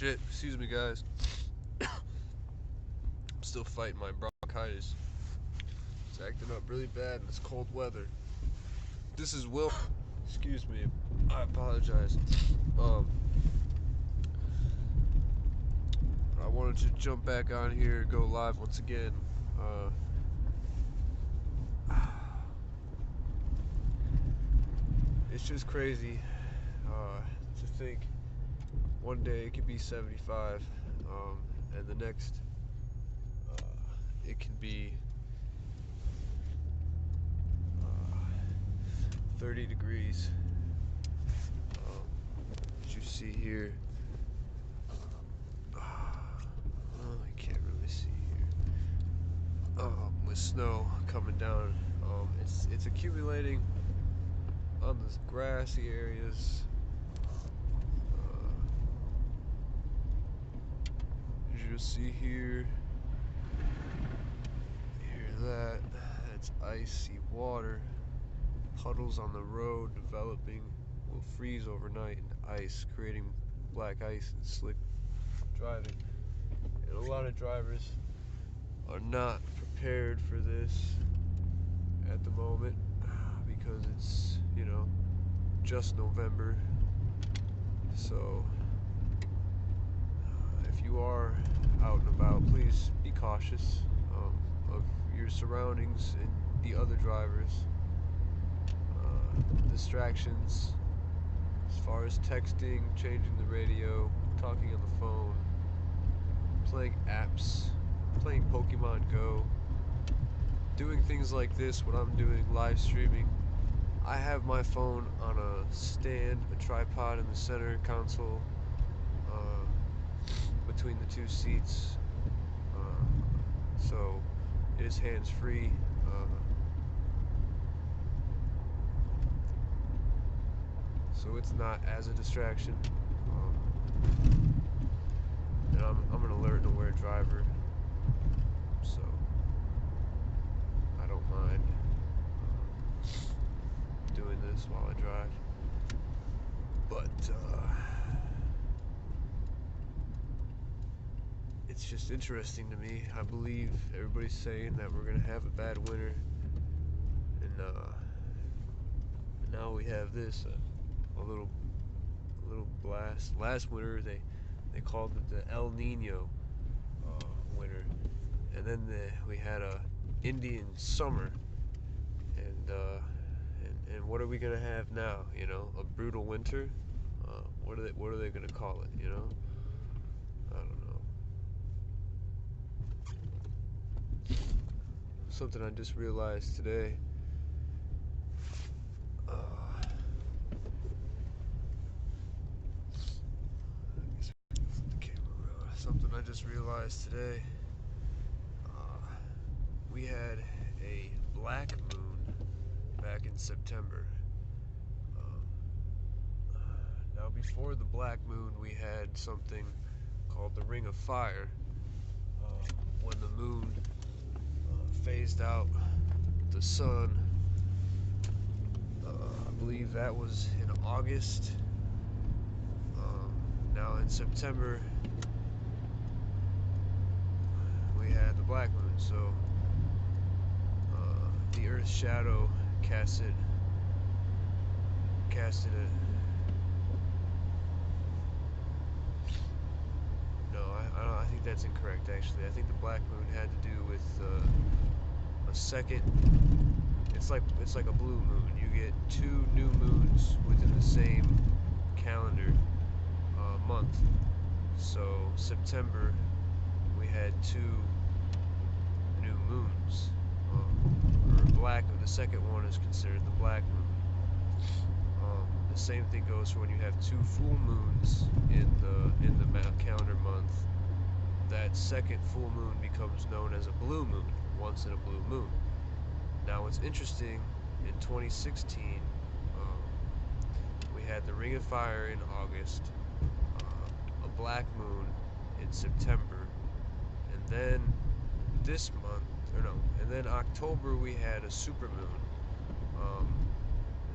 Shit, excuse me, guys. I'm still fighting my bronchitis. It's acting up really bad in this cold weather. This is Will. Excuse me. I apologize. I wanted to jump back on here, go live once again. It's just crazy to think one day it could be 75, and the next it can be 30 degrees. As you see here, well, you can't really see here. With snow coming down, it's accumulating on the grassy areas. As you'll see here, that's icy water. Puddles on the road developing will freeze overnight into ice, creating black ice and slick driving. And a lot of drivers are not prepared for this at the moment because it's, just November. So if you are out and about, please be cautious of your surroundings and the other drivers. Distractions as far as texting, changing the radio, talking on the phone, playing apps, playing Pokemon Go, doing things like this, what I'm doing, live streaming. I have my phone on a stand, a tripod in the center console, between the two seats, so it is hands-free. So it's not as a distraction, and I'm an alert and aware driver, so I don't mind doing this while I drive. But it's just interesting to me. I believe everybody's saying that we're gonna have a bad winter, and now we have this. A little blast. Last winter they called it the El Nino winter, and then we had a Indian summer, and what are we gonna have now? A brutal winter. What are they gonna call it? I don't know. Something I just realized today. Something I just realized today. We had a black moon back in September. Now before the black moon we had something called the Ring of Fire, when the moon phased out the sun. I believe that was in August. Now in September we had the black moon, so the Earth's shadow casted it. No, I think that's incorrect. Actually, I think the black moon had to do with a second. It's like a blue moon. You get two new moons within the same calendar month. So September we had two new moons, or black. The second one is considered the black moon. The same thing goes for when you have two full moons in the calendar month. That second full moon becomes known as a blue moon, once in a blue moon. Now what's interesting, in 2016, we had the Ring of Fire in August, a black moon in September, and then this month, and then October we had a super moon,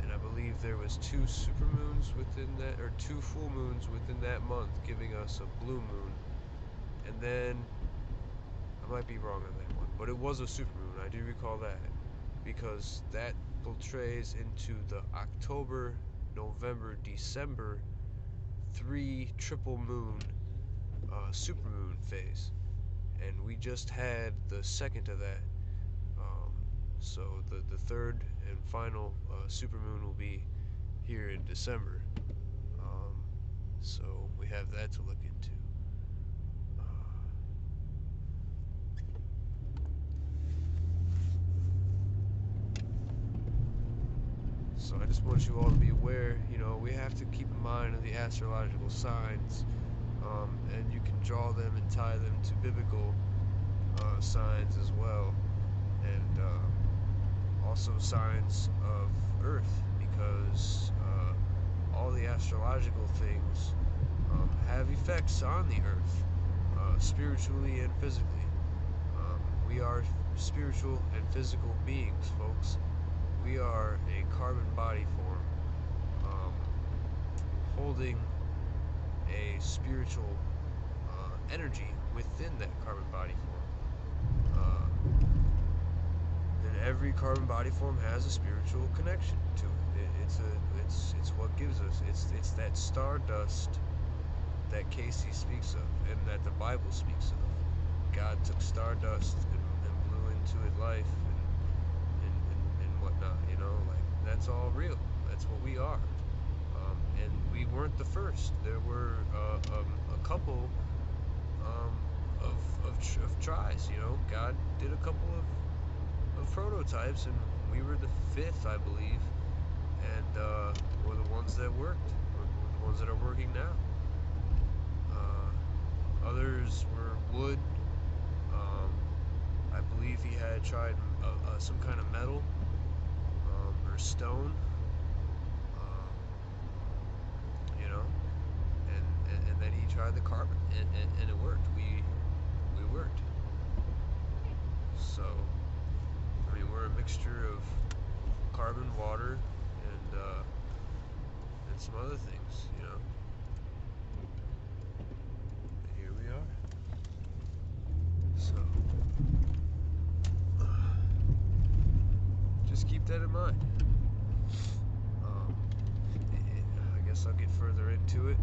and I believe there was 2 supermoons within that, or 2 full moons within that month, giving us a blue moon. And then I might be wrong on that one, but it was a supermoon. I do recall that because that portrays into the October, November, December 3 triple moon supermoon phase, and we just had the second of that. Um, so the third and final supermoon will be here in December. Um, so we have that to look into. So I just want you all to be aware, we have to keep in mind of the astrological signs, and you can draw them and tie them to biblical signs as well, and also signs of Earth, because all the astrological things have effects on the Earth, spiritually and physically. We are spiritual and physical beings, folks. We are a carbon body form, holding a spiritual energy within that carbon body form. And every carbon body form has a spiritual connection to it. It's what gives us. It's that stardust that Casey speaks of, and that the Bible speaks of. God took stardust and blew into it life and whatnot. Like that's all real. That's what we are. And we weren't the first. There were a couple of tries. God did a couple of prototypes, and we were the 5th, I believe, and we're the ones that worked. We're the ones that are working now. Others were wood. I believe he had tried some kind of metal or stone. And then he tried the carbon, and it worked. We worked. So, I mean, we're a mixture of carbon, water, and some other things, And here we are. So, just keep that in mind. I guess I'll get further into it.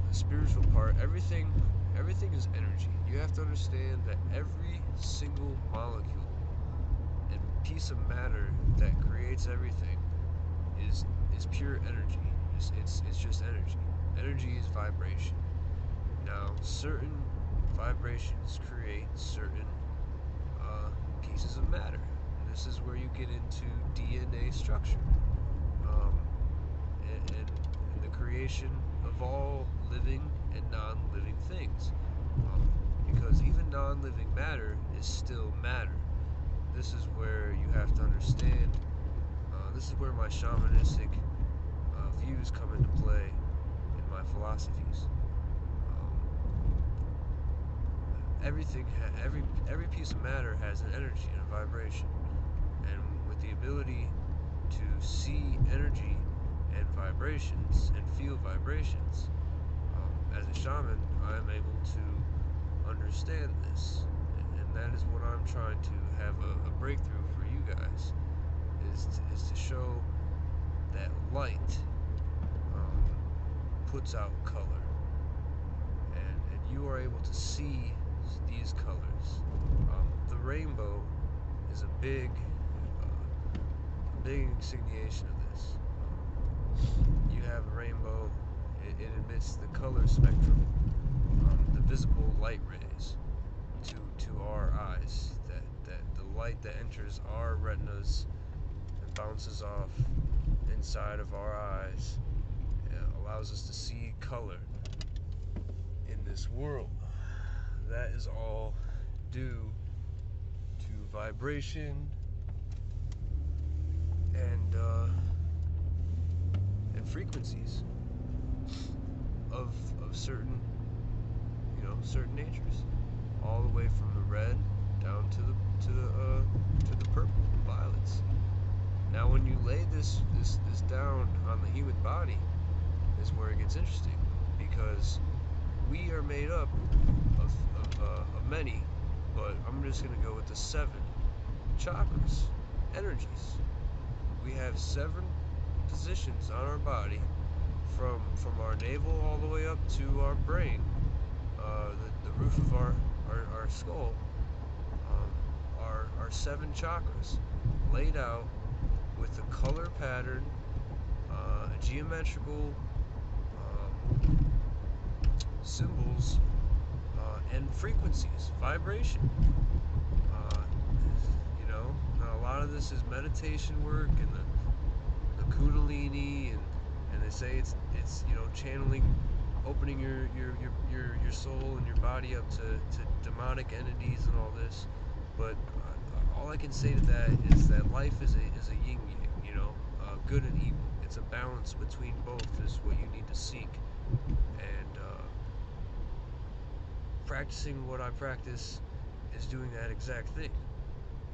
The spiritual part, everything is energy. You have to understand that every single molecule and piece of matter that creates everything is pure energy. It's just energy. Energy is vibration. Now, certain vibrations create certain pieces of matter. And this is where you get into DNA structure, and the creation of all living and non-living things. Because even non-living matter is still matter. This is where you have to understand. This is where my shamanistic views come into play in my philosophies. Every piece of matter has an energy and a vibration, and with the ability to see energy and vibrations and feel vibrations, as a shaman, I am able to understand this, and that is what I'm trying to have a breakthrough for you guys, is to show that light puts out color, and you are able to see these colors. The rainbow is a big insigniation of this. You have a rainbow, it emits the color spectrum, the visible light rays to our eyes, that the light that enters our retinas and bounces off inside of our eyes allows us to see color in this world. That is all due to vibration and frequencies of certain certain natures, all the way from the red down to the purple, violets. Now, when you lay this down on the human body, is where it gets interesting, because we are made up of many, but I'm just gonna go with the 7 chakras, energies. We have 7 positions on our body, from our navel all the way up to our brain, the roof of our skull, are 7 chakras laid out with a color pattern, geometrical symbols, and frequencies, vibration. Uh, now a lot of this is meditation work, and the Kundalini, and they say it's channeling, opening your soul and your body up to demonic entities and all this. But all I can say to that is that life is a yin yang, good and evil. It's a balance between both is what you need to seek. And practicing what I practice is doing that exact thing.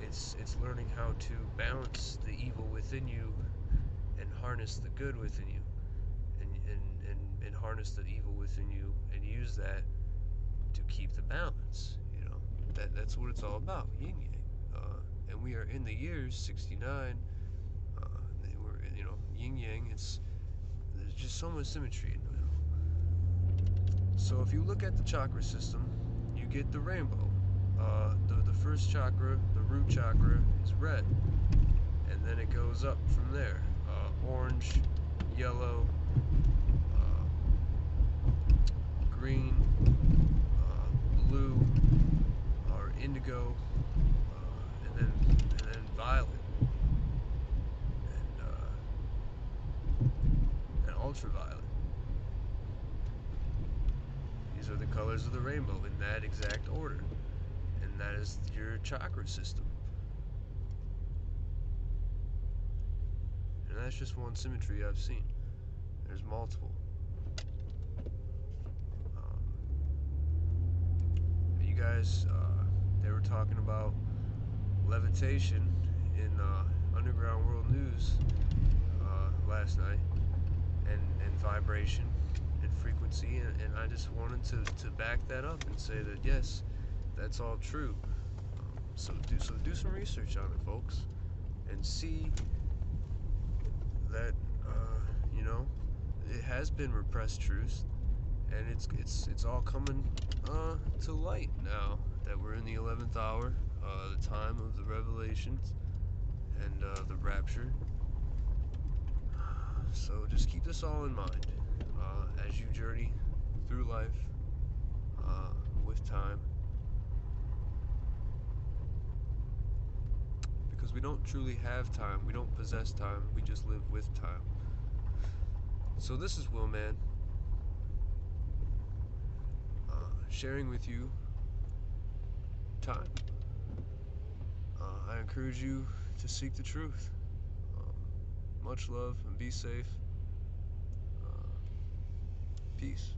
It's learning how to balance the evil within you and harness the good within you, and harness the evil within you and use that to keep the balance. That's what it's all about, yin yang. And we are in the years 69. We're yin yang. There's just so much symmetry in it. So if you look at the chakra system, you get the rainbow. The first chakra, the root chakra, is red, and then it goes up from there. Orange, yellow, green, blue, or indigo, and then violet, and ultraviolet. These are the colors of the rainbow in that exact order, and that is your chakra system. And that's just one symmetry I've seen. There's multiple. You guys, they were talking about levitation in Underground World News last night, and vibration and frequency, and I just wanted to back that up and say that yes, that's all true. So do some research on it, folks, and see that it has been repressed truth, and it's all coming to light now that we're in the 11th hour, the time of the revelations and the rapture. So just keep this all in mind as you journey through life with time, because we don't truly have time. We don't possess time. We just live with time. So this is Will Man, sharing with you time. I encourage you to seek the truth. Much love and be safe. Peace.